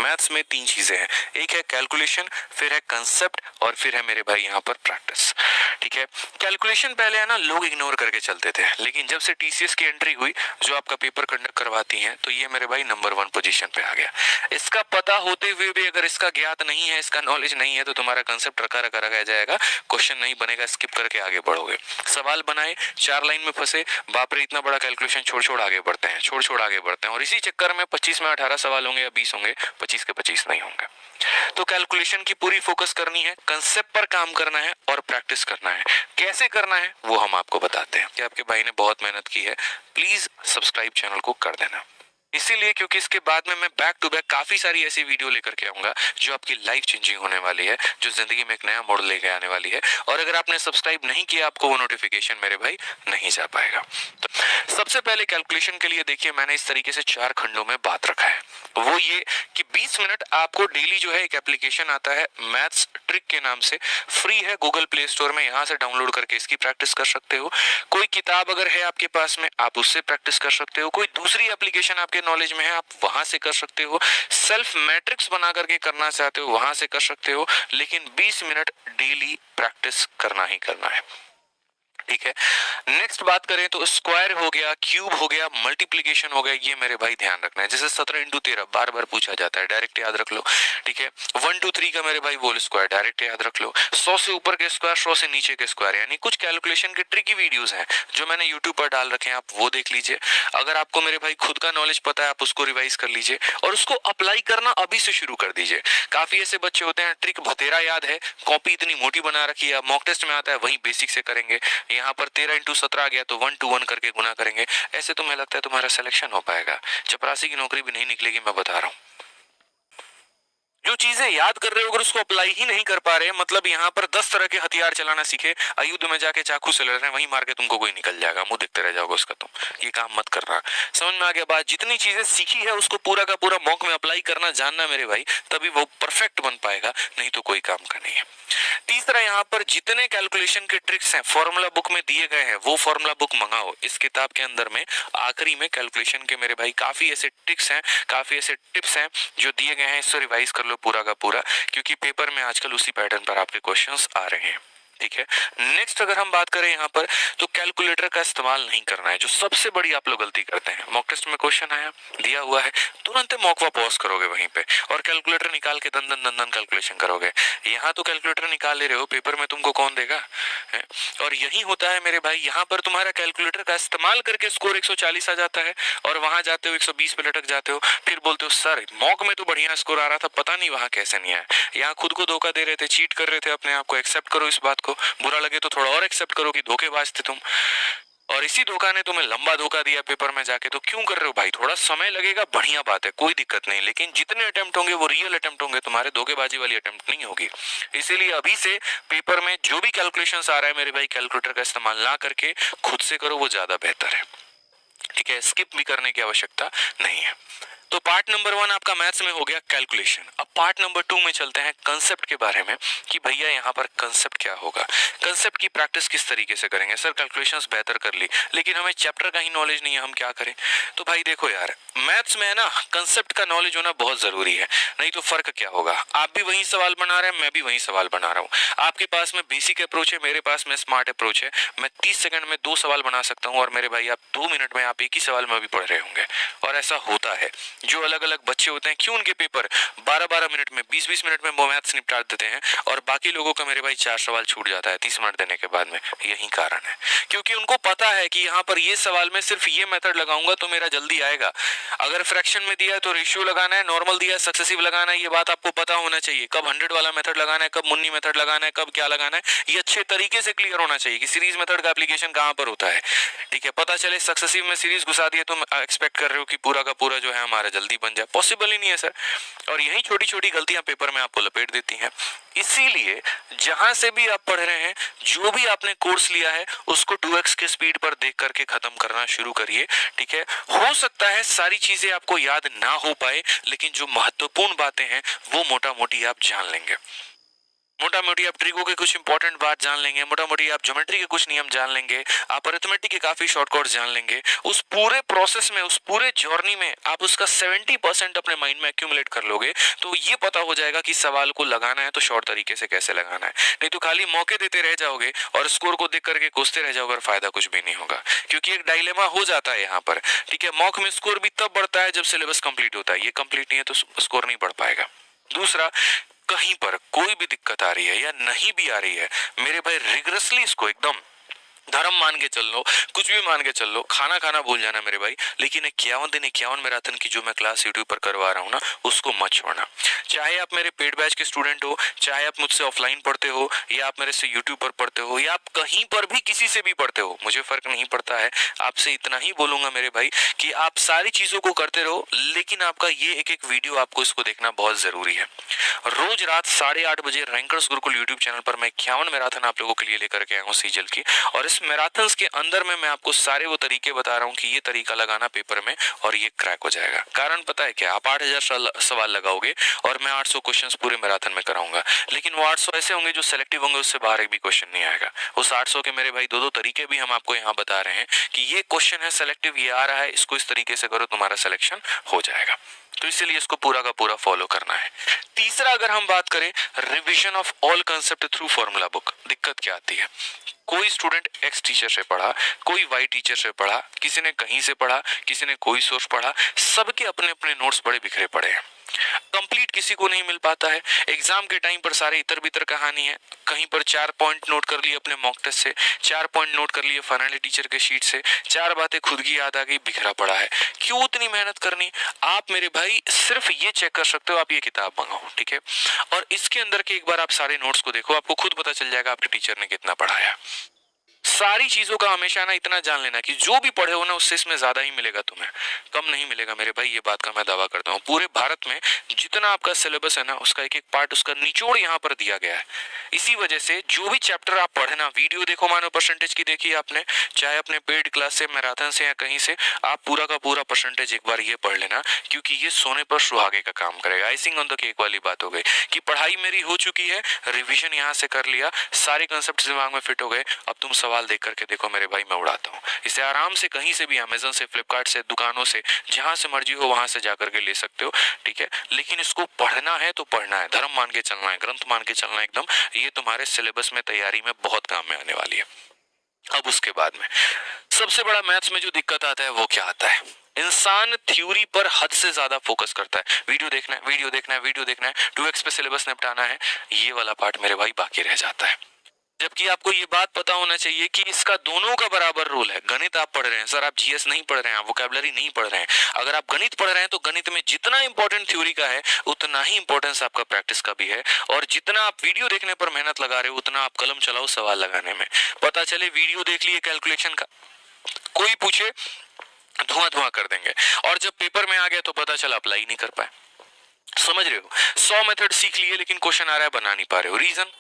Maths में तीन चीजें हैं, एक है कैलकुलेशन, फिर है कंसेप्ट और फिर है मेरे भाई यहाँ पर प्रैक्टिस। ठीक है, कैलकुलेशन पहले है ना लोग इग्नोर करके चलते थे, लेकिन जब से टीसीएस की एंट्री हुई जो आपका पेपर कंडक्ट करवाती है, तो ये मेरे भाई नंबर 1 पोजीशन पे आ गया। इसका पता होते हुए भी अगर इसका ज्ञात नहीं है, इसका नॉलेज नहीं है, तो तुम्हारा कंसेप्ट रखा रखा रह जाएगा, क्वेश्चन नहीं बनेगा, स्किप करके आगे बढ़ोगे। सवाल बनाए 4 लाइन में फंसे, बाप रे इतना बड़ा कैलकुलेशन, छोड़ छोड़ आगे बढ़ते हैं, छोड़ छोड़ आगे बढ़ते हैं, और इसी चक्कर में 25 में 18 सवाल होंगे या 20 होंगे, 25 के 25 नहीं होंगे। तो कैलकुलेशन की पूरी फोकस करनी है, कंसेप्ट पर काम करना है और प्रैक्टिस करना है। कैसे करना है वो हम आपको बताते हैं कि आपके भाई ने बहुत मेहनत की है, प्लीज सब्सक्राइब चैनल को कर देना। इसीलिए क्योंकि इसके बाद में मैं बैक टू बैक काफी सारी ऐसी वीडियो लेकर के आऊंगा जो आपकी लाइफ चेंजिंग होने वाली है, जो जिंदगी में एक नया मोड़ लेके आने वाली है। और अगर आपने सब्सक्राइब नहीं किया, आपको वो नोटिफिकेशन मेरे भाई नहीं जा पाएगा। तो सबसे पहले कैलकुलेशन के लिए देखिए, मैंने इस तरीके से 4 खंडों में बात रखा है। वो ये कि 20 मिनट आपको डेली जो है एक एप्लीकेशन आता है मैथ्स ट्रिक के नाम से, फ्री है गूगल प्ले स्टोर में, यहाँ से डाउनलोड करके इसकी प्रैक्टिस कर सकते हो। कोई किताब अगर है आपके पास में, आप उससे प्रैक्टिस कर सकते हो। कोई दूसरी एप्लीकेशन आपके नॉलेज में है, आप वहां से कर सकते हो। सेल्फ मैट्रिक्स बना करके करना चाहते हो, वहां से कर सकते हो, लेकिन 20 मिनट डेली प्रैक्टिस करना ही करना है। ठीक है, नेक्स्ट बात करें तो स्क्वायर हो गया, क्यूब हो गया, मल्टीप्लीकेशन हो गया, ये मेरे भाई ध्यान रखना है। जैसे 17 × 13 बार बार पूछा जाता है, डायरेक्ट याद रख लो। ठीक है, 1 2 3 का मेरे भाई होल स्क्वायर डायरेक्ट याद रख लो। 100 से ऊपर के स्क्वायर, 100 से नीचे के स्क्वायर, यानी कुछ कैलकुलेशन के ट्रिकी वीडियोस हैं जो मैंने यूट्यूब पर डाल रखे हैं, आप वो देख लीजिए। अगर आपको मेरे भाई खुद का नॉलेज पता है, आप उसको रिवाइज कर लीजिए और उसको अप्लाई करना अभी से शुरू कर दीजिए। काफी ऐसे बच्चे होते हैं ट्रिक भतेरा याद है, कॉपी इतनी मोटी बना रखी है, मॉक टेस्ट में आता है वही बेसिक से करेंगे, यहाँ पर 13 × 17 आ गया तो 1 to 1 करके गुना करेंगे। ऐसे तुम्हें लगता है तुम्हारा सिलेक्शन हो पाएगा? चपरासी की नौकरी भी नहीं निकलेगी, मैं बता रहा हूं। जो चीजें याद कर रहे हो अगर उसको अप्लाई ही नहीं कर पा रहे, मतलब यहाँ पर 10 तरह के हथियार चलाना सीखे, युद्ध में जाके चाकू से लड़ रहे हैं, वहीं मार के तुमको कोई निकल जाएगा, मुंह देखते रह जाओगे उसका, तुम ये काम मत कर रहा। समझ में आ गया बात? जितनी चीजें सीखी है उसको पूरा का पूरा मॉक में अप्लाई करना जानना मेरे भाई, तभी वो परफेक्ट बन पाएगा, नहीं तो कोई काम का नहीं है। तीसरा, यहाँ पर जितने कैलकुलेशन के ट्रिक्स हैं फॉर्मूला बुक में दिए गए हैं, वो फॉर्मूला बुक मंगाओ। इस किताब के अंदर में आखिरी में कैलकुलेशन के मेरे भाई काफी ऐसे ट्रिक्स हैं, काफी ऐसे टिप्स हैं जो दिए गए हैं, इसको रिवाइज कर लो पूरा का पूरा, क्योंकि पेपर में आजकल उसी पैटर्न पर आपके क्वेश्चंस आ रहे हैं। ठीक है, नेक्स्ट अगर हम बात करें यहाँ पर, तो कैलकुलेटर का इस्तेमाल नहीं करना है, जो सबसे बड़ी आप लोग गलती करते हैं। मॉक टेस्ट में क्वेश्चन आया, दिया हुआ है, तुरंत मॉक वा पॉज करोगे वहीं पे और कैलकुलेटर निकाल के दन दन दन दन कैलकुलेशन करोगे। यहाँ तो कैलकुलेटर निकाल ले रहे हो, पेपर में तुमको कौन देगा है? और यही होता है मेरे भाई, यहाँ पर तुम्हारा कैलकुलेटर का इस्तेमाल करके स्कोर 140 आ जाता है और वहां जाते हो 120 पे लटक जाते हो, फिर बोलते हो सर मॉक में तो बढ़िया स्कोर आ रहा था, पता नहीं वहां कैसे नहीं आया। यहाँ खुद को धोखा दे रहे थे, चीट कर रहे थे अपने आप को। एक्सेप्ट करो इस बात को, बुरा लगे तो थोड़ा और एक्सेप्ट करो कि धोखेबाज थे तुम, और इसी धोखा ने तुम्हें लंबा धोखा दिया पेपर में जाके। तो क्यों कर रहे हो भाई? थोड़ा समय लगेगा, बढ़िया बात है, कोई दिक्कत नहीं, लेकिन जितने अटेम्प्ट होंगे वो रियल अटेम्प्ट होंगे, तुम्हारे धोखेबाजी वाली अटेम्प्ट नहीं होगी। इसीलिए अभी से पेपर में जो भी कैलकुलेशंस आ रहा है मेरे भाई, कैलकुलेटर का इस्तेमाल ना करके खुद से करो, वो ज्यादा बेहतर है। ठीक है, स्किप भी करने की आवश्यकता नहीं है। तो पार्ट नंबर 1 आपका मैथ्स में हो गया कैलकुलेशन। अब पार्ट नंबर 2 में चलते हैं कंसेप्ट के बारे में, कि भैया यहाँ पर कंसेप्ट क्या होगा, कंसेप्ट की प्रैक्टिस किस तरीके से करेंगे। सर कैलकुलेशंस बेहतर कर ली, लेकिन हमें चैप्टर का ही नॉलेज नहीं है, हम क्या करें? तो भाई देखो यार, मैथ्स में है ना कंसेप्ट का नॉलेज होना बहुत जरूरी है, नहीं तो फर्क क्या होगा। आप भी वही सवाल बना रहे हैं, मैं भी वही सवाल बना रहा हूँ। आपके पास में बेसिक अप्रोच है, मेरे पास में स्मार्ट अप्रोच है। मैं 30 सेकंड में 2 सवाल बना सकता हूँ, और मेरे भाई आप 2 मिनट में आप एक ही सवाल में भी पढ़ रहे होंगे। और ऐसा होता है, जो अलग अलग बच्चे होते हैं, क्यों उनके पेपर 12-12 मिनट में, 20-20 मिनट में वो मैथ्स निपटा देते हैं, और बाकी लोगों का मेरे भाई 4 सवाल छूट जाता है 30 मिनट देने के बाद में। यही कारण है, क्योंकि उनको पता है कि यहाँ पर ये सवाल में सिर्फ ये मेथड लगाऊंगा तो मेरा जल्दी आएगा। अगर फ्रैक्शन में दिया है तो रेशियो लगाना है, नॉर्मल दिया है सक्सेसिव लगाना है, ये बात आपको पता होना चाहिए। कब 100 वाला मेथड लगाना है, कब मुन्नी मेथड लगाना है, कब क्या लगाना है, ये अच्छे तरीके से क्लियर होना चाहिए कि सीरीज मेथड का एप्लीकेशन कहाँ पर होता है। ठीक है, पता चले सक्सेसिव में सीरीज घुसा दिए तो एक्सपेक्ट कर रहे हो कि पूरा का पूरा जो है हमारा जल्दी बन जाए, पॉसिबल ही नहीं है सर। और यही छोटी छोटी गलतियां पेपर में आपको लपेट देती हैं। इसीलिए जहां से भी आप पढ़ रहे हैं, जो भी आपने कोर्स लिया है, उसको 2x के स्पीड पर देख करके खत्म करना शुरू करिए। ठीक है, हो सकता है सारी चीजें आपको याद ना हो पाए, लेकिन जो महत्वपूर्ण बातें हैं वो मोटा मोटी आप जान लेंगे। मोटा मोटी आप ट्रिगो के कुछ इंपॉर्टेंट बात जान लेंगे, मोटा मोटी आप ज्योमेट्री के कुछ नियम जान लेंगे, आप अरिथमेटिक के काफी शॉर्टकट्स जान लेंगे। उस पूरे प्रोसेस में, उस पूरे जर्नी में आप उसका 70% अपने माइंड में एक्यूमुलेट कर लोगे, तो ये पता हो जाएगा कि सवाल को लगाना है तो शॉर्ट तरीके से कैसे लगाना है। नहीं तो खाली मौके देते रह जाओगे और स्कोर को देख करके कोसते रह जाओगे और फायदा कुछ भी नहीं होगा, क्योंकि एक डायलेमा हो जाता है यहाँ पर। ठीक है, मॉक में स्कोर भी तब बढ़ता है जब सिलेबस कंप्लीट होता है, ये कंप्लीट नहीं है तो स्कोर नहीं बढ़ पाएगा। दूसरा, कहीं पर कोई भी दिक्कत आ रही है या नहीं भी आ रही है, मेरे भाई रिगरसली इसको एकदम धर्म मान के चल लो, कुछ भी मान के चल लो, खाना खाना भूल जाना मेरे भाई, लेकिन 51 दिन 51 मैराथन की जो मैं क्लास यूट्यूब पर करवा रहा हूँ ना, उसको मत छोड़ना। चाहे आप मेरे पेड बैच के स्टूडेंट हो, चाहे आप मुझसे ऑफलाइन पढ़ते हो, या आप मेरे से यूट्यूब पर पढ़ते हो, या आप कहीं पर भी किसी से भी पढ़ते हो, मुझे फर्क नहीं पड़ता है। आपसे इतना ही बोलूंगा मेरे भाई कि आप सारी चीजों को करते रहो, लेकिन आपका ये एक एक वीडियो आपको इसको देखना बहुत जरूरी है। रोज रात 8:30 बजे रैंकर्स गुरुकुल यूट्यूब चैनल पर मैं 51 मैराथन आप लोगों के लिए लेकर के आया हूँ सीजल की, और इस मैराथन्स के अंदर में मैं आपको सारे वो तरीके बता रहा हूँ कि ये तरीका लगाना पेपर में और ये क्रैक हो जाएगा। कारण पता है क्या, आप 8000 सवाल लगाओगे और मैं 800 क्वेश्चंस पूरे मैराथन में कराऊंगा, लेकिन वो 800 ऐसे होंगे जो सिलेक्टिव होंगे, उससे बाहर एक भी क्वेश्चन नहीं आएगा। उस 800 के मेरे भाई दो तरीके भी हम आपको यहाँ बता रहे हैं कि ये क्वेश्चन है सिलेक्टिव, ये आ रहा है, इसको इस तरीके से करो, तुम्हारा सिलेक्शन हो जाएगा। तो इसलिए इसको पूरा का पूरा फॉलो करना है। तीसरा, अगर हम बात करें revision of all concept through formula book, दिक्कत क्या आती है, कोई स्टूडेंट एक्स टीचर से पढ़ा, कोई वाई टीचर से पढ़ा, किसी ने कहीं से पढ़ा, किसी ने कोई सोर्स पढ़ा, सबके अपने अपने नोट्स बड़े बिखरे पड़े हैं, कंप्लीट किसी को नहीं मिल पाता है। एग्जाम के टाइम पर सारे इतर बितर कहानी है, कहीं पर 4 पॉइंट नोट कर लिए अपने मॉक टेस्ट से, 4 पॉइंट नोट कर लिए फाइनली टीचर के शीट से, 4 बातें खुद की याद आ गई, बिखरा पड़ा है। क्यों इतनी मेहनत करनी? आप मेरे भाई सिर्फ ये चेक कर सकते हो, आप ये किताब मंगाओ, ठीक है, और इसके अंदर के एक बार आप सारे नोट्स को देखो, आपको खुद पता चल जाएगा आपके टीचर ने कितना पढ़ाया। सारी चीजों का हमेशा ना इतना जान लेना कि जो भी पढ़े हो ना, उससे इसमें ज्यादा ही मिलेगा, तुम्हें कम नहीं मिलेगा मेरे भाई, ये बात का मैं दावा करता हूँ। पूरे भारत में जितना आपका सिलेबस है ना, उसका एक एक पार्ट, उसका निचोड़ यहाँ पर दिया गया है। इसी वजह से जो भी चैप्टर आप पढ़े ना, वीडियो देखो, मानो परसेंटेज की देखी आपने, चाहे अपने पेड क्लास से, मैराथन से या कहीं से, आप पूरा का पूरा परसेंटेज एक बार ये पढ़ लेना, क्योंकि ये सोने पर सुहागे का काम करेगा। आइसिंग ऑन द केक वाली बात हो गई कि पढ़ाई मेरी हो चुकी है, रिविजन यहाँ से कर लिया, सारे कंसेप्ट दिमाग में फिट हो गए, अब तुम सवाल देख करके देखो मेरे भाई, मैं उड़ाता हूँ। इसे आराम से कहीं से भी, अमेजन से, फ्लिपकार्ट से, दुकानों से, जहां से मर्जी हो वहां से जाकर के ले सकते हो, ठीक है, लेकिन इसको पढ़ना है तो पढ़ना है, धर्म मान के चलना है, ग्रंथ मान के चलना है एकदम, ये तुम्हारे सिलेबस में, तैयारी में बहुत काम में आने वाली है। अब उसके बाद में सबसे बड़ा मैथ्स में जो दिक्कत आता है वो क्या आता है, इंसान थ्योरी पर हद से ज्यादा फोकस करता है, वीडियो देखना है, वीडियो देखना है, वीडियो देखना है, 2x पे सिलेबस निपटाना है, ये वाला पार्ट मेरे भाई बाकी रह जाता है। जबकि आपको ये बात पता होना चाहिए कि इसका दोनों का बराबर रोल है। गणित आप पढ़ रहे हैं सर, आप जीएस नहीं पढ़ रहे हैं, आप वोकैबुलरी नहीं पढ़ रहे हैं, अगर आप गणित पढ़ रहे हैं तो गणित में जितना इंपॉर्टेंट थ्योरी का है उतना ही इंपॉर्टेंस आपका प्रैक्टिस का भी है, और जितना आप वीडियो देखने पर मेहनत लगा रहे हो उतना आप कलम चलाओ सवाल लगाने में। पता चले वीडियो देख लिए कैलकुलेशन का, कोई पूछे धुआं धुआं कर देंगे, और जब पेपर में आ गया तो पता चला अप्लाई नहीं कर पाए। समझ रहे हो, 100 मेथड सीख लिए लेकिन क्वेश्चन आ रहा है बना नहीं पा रहे हो, रीजन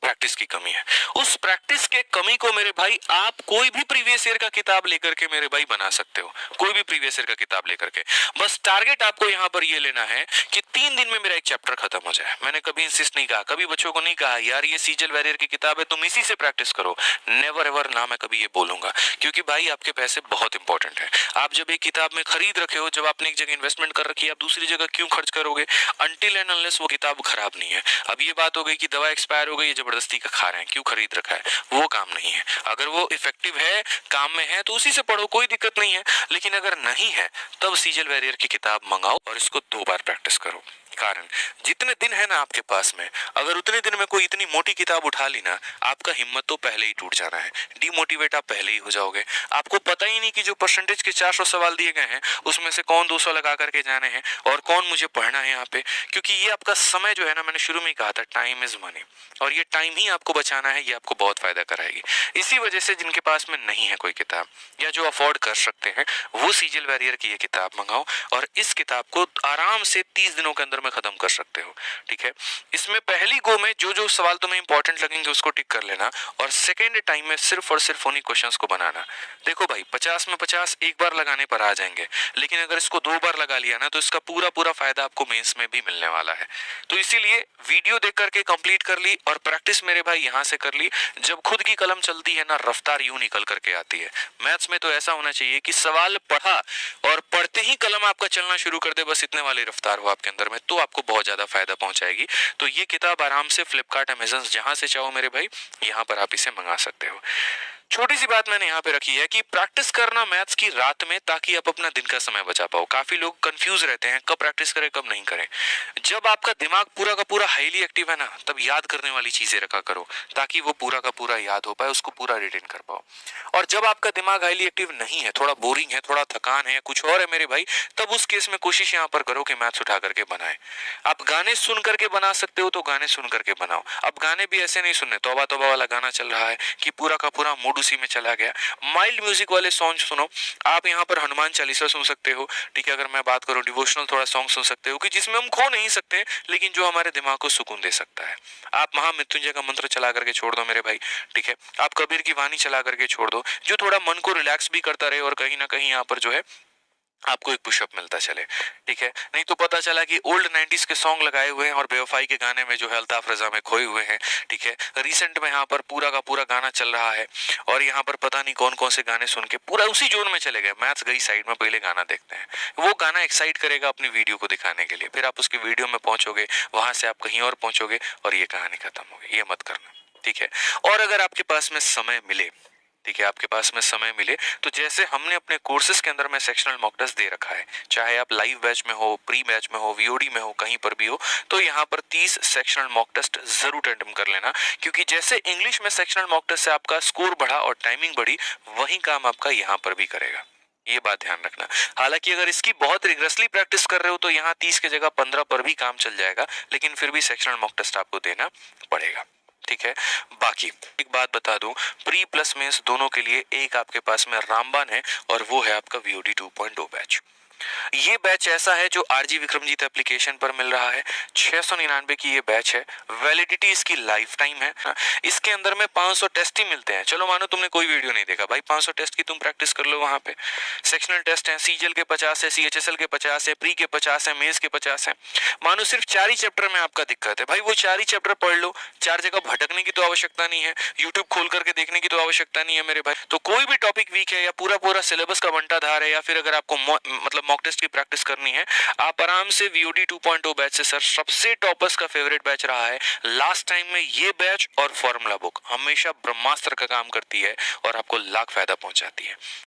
प्रैक्टिस की कमी है। उस प्रैक्टिस के कमी को मेरे भाई आप कोई भी प्रीवियस ईयर का किताब लेकर के मेरे भाई बना सकते हो, कोई भी प्रीवियस ईयर का किताब लेकर के। बस टारगेट आपको यहाँ पर ये लेना है कि 3 दिन में मेरा एक चैप्टर खत्म हो जाए। मैंने कभी इंसिस्ट नहीं कहा, कभी बच्चों को नहीं कहा यार ये सीजल वैरियर की किताब है तुम इसी से प्रैक्टिस करो, नेवर एवर ना मैं कभी ये बोलूंगा, क्योंकि भाई आपके पैसे बहुत इंपॉर्टेंट है। आप जब एक किताब में खरीद रखे हो, जब आपने एक जगह इन्वेस्टमेंट कर रखी है, आप दूसरी जगह क्यों खर्च करोगे अनटिल एंड अनलेस वो किताब खराब नहीं है। अब ये बात हो गई कि दवा एक्सपायर हो गई, जबरदस्ती का खा रहे हैं, क्यों खरीद रखा है, वो काम नहीं है। अगर वो इफेक्टिव है, काम में है, तो उसी से पढ़ो, कोई दिक्कत नहीं है। लेकिन अगर नहीं है तब सीजल वैरियर की किताब मंगाओ और इसको 2 बार प्रैक्टिस करो। कारण जितने दिन है ना आपके पास में, अगर उतने दिन में कोई इतनी मोटी किताब उठा ली ना, आपका हिम्मत तो पहले ही टूट जाना है, डिमोटिवेट आप पहले ही हो जाओगे। आपको पता ही नहीं कि जो परसेंटेज के 400 सवाल दिए गए हैं उसमें से कौन 200 लगा करके जाने हैं और कौन मुझे पढ़ना है यहाँ पे, क्योंकि ये आपका समय जो है ना, मैंने शुरू में ही कहा था टाइम इज मनी, और ये टाइम ही आपको बचाना है, ये आपको बहुत फायदा कराएगी। इसी वजह से जिनके पास में नहीं है कोई किताब या जो अफोर्ड कर सकते हैं, वो सीजल वैरियर की ये किताब मंगाओ और इस किताब को आराम से 30 दिनों के अंदर में खत्म कर सकते हो। ठीक है, इसमें पहली गो में जो जो सवाल तुम्हें इंपॉर्टेंट लगेंगे उसको टिक कर लेना और सेकेंड टाइम में सिर्फ और सिर्फ उन्हीं क्वेश्चंस को बनाना। देखो भाई 50 में 50 एक बार लगाने पर आ जाएंगे, लेकिन अगर इसको 2 बार लगा लिया ना तो इसका पूरा पूरा फायदा आपको मेंस में भी मिलने वाला है। तो इसीलिए वीडियो देख करके कंप्लीट कर ली और प्रैक्टिस मेरे भाई यहाँ से कर ली। जब खुद की कलम चलती है ना, रफ्तार यूं निकल करके आती है। मैथ्स में तो ऐसा होना चाहिए कि सवाल पढ़ा और पढ़ते ही कलम आपका चलना शुरू कर दे, बस इतने वाली रफ्तार हो आपके अंदर में, तो आपको बहुत ज्यादा फायदा पहुंचाएगी। तो ये किताब आराम से फ्लिपकार्ट, अमेजन, जहां से चाहो मेरे भाई यहाँ पर आप इसे मंगा सकते हो। छोटी सी बात मैंने यहाँ पे रखी है कि प्रैक्टिस करना मैथ्स की रात में, ताकि आप अपना दिन का समय बचा पाओ। काफी लोग कंफ्यूज रहते हैं कब प्रैक्टिस करें कब नहीं करें। जब आपका दिमाग पूरा का पूरा हाईली एक्टिव है ना, तब याद करने वाली चीजें रखा करो ताकि वो पूरा का पूरा याद हो पाए, उसको पूरा रिटेन कर पाओ। और जब आपका दिमाग हाईली एक्टिव नहीं है, थोड़ा बोरिंग है, थोड़ा थकान है, कुछ और है मेरे भाई, तब उस केस में कोशिश यहाँ पर करो कि मैथ्स उठा करके बनाए। आप गाने सुन करके बना सकते हो तो गाने सुन करके बनाओ। अब गाने भी ऐसे नहीं सुनने, तौबा तौबा वाला गाना चल रहा है कि पूरा का पूरा मूड उसी में चला गया। माइल्ड म्यूजिक वाले सॉन्ग सुनो। आप यहाँ पर हनुमान चालीसा सुन सकते हो। ठीक है, अगर मैं बात करूँ डिवोशनल थोड़ा सॉन्ग सुन सकते हो कि जिसमें हम खो नहीं सकते, लेकिन जो हमारे दिमाग को सुकून दे सकता है। आप महामृत्युंजय का मंत्र चला करके छोड़ दो मेरे भाई। ठीक है, आप कबीर की वाणी चला करके छोड़ दो, जो थोड़ा मन को रिलैक्स भी करता रहे और कहीं ना कहीं यहाँ पर जो है आपको एक पुशअप मिलता चले। ठीक है, नहीं तो पता चला कि ओल्ड 90s के सॉन्ग लगाए हुए हैं और बेवफाई के गाने में जो है अल्ताफ रजा में खोए हुए हैं। ठीक है, रिसेंट में यहाँ पर पूरा का पूरा गाना चल रहा है और यहाँ पर पता नहीं कौन कौन से गाने सुन के पूरा उसी जोन में चले गए। मैथ्स गई साइड में, पहले गाना देखते हैं। वो गाना एक्साइट करेगा अपनी वीडियो को दिखाने के लिए, फिर आप उसकी वीडियो में पहुंचोगे, वहां से आप कहीं और पहुंचोगे और ये कहानी खत्म हो गई। ये मत करना। ठीक है, और अगर आपके पास में समय मिले, ठीक है, आपके पास में समय मिले तो जैसे हमने अपने कोर्सेज के अंदर में सेक्शनल मॉक टेस्ट दे रखा है, चाहे आप लाइव बैच में हो, प्री बैच में हो, वीओडी में हो, कहीं पर भी हो, तो यहाँ पर 30 सेक्शनल मॉक टेस्ट जरूर अटेम्प्ट कर लेना। क्योंकि जैसे इंग्लिश में सेक्शनल मॉक टेस्ट से आपका स्कोर बढ़ा और टाइमिंग बढ़ी, वही काम आपका यहाँ पर भी करेगा। ये बात ध्यान रखना। हालांकि अगर इसकी बहुत रिग्रेसली प्रैक्टिस कर रहे हो तो यहाँ 30 की जगह 15 पर भी काम चल जाएगा, लेकिन फिर भी सेक्शनल मॉक टेस्ट आपको देना पड़ेगा। ठीक है, बाकी एक बात बता दूं, प्री प्लस मेंस दोनों के लिए एक आपके पास में रामबान है और वो है आपका वीओडी 2.0 बैच। ये बैच ऐसा है जो आरजी विक्रमजीत एप्लीकेशन पर मिल रहा है। 699 की ये बैच है। वैलिडिटी इसकी लाइफ टाइम है। इसके अंदर में 500 टेस्ट ही मिलते हैं। चलो मानो तुमने कोई वीडियो नहीं देखा भाई, 500 टेस्ट की तुम प्रैक्टिस कर लो। वहां पे सेक्शनल टेस्ट है, सीजीएल के 50 है, सीएचएसएल के 50 है, प्री के 50 है, मेंस के 50 है। मानो सिर्फ 4 ही चैप्टर में आपका दिक्कत है भाई, वो 4 ही चैप्टर पढ़ लो। 4 जगह भटकने की तो आवश्यकता नहीं है, यूट्यूब खोल करके देखने की तो आवश्यकता नहीं है मेरे भाई। तो कोई भी टॉपिक वीक है या पूरा पूरा सिलेबस का बंटाधार है, या फिर अगर आपको मतलब मॉक टेस्ट की प्रैक्टिस करनी है, आप आराम से वीओडी 2.0 बैच से, सर सबसे टॉपर्स का फेवरेट बैच रहा है लास्ट टाइम में, ये बैच और फॉर्मूला बुक हमेशा ब्रह्मास्त्र का काम करती है और आपको लाख फायदा पहुंचाती है।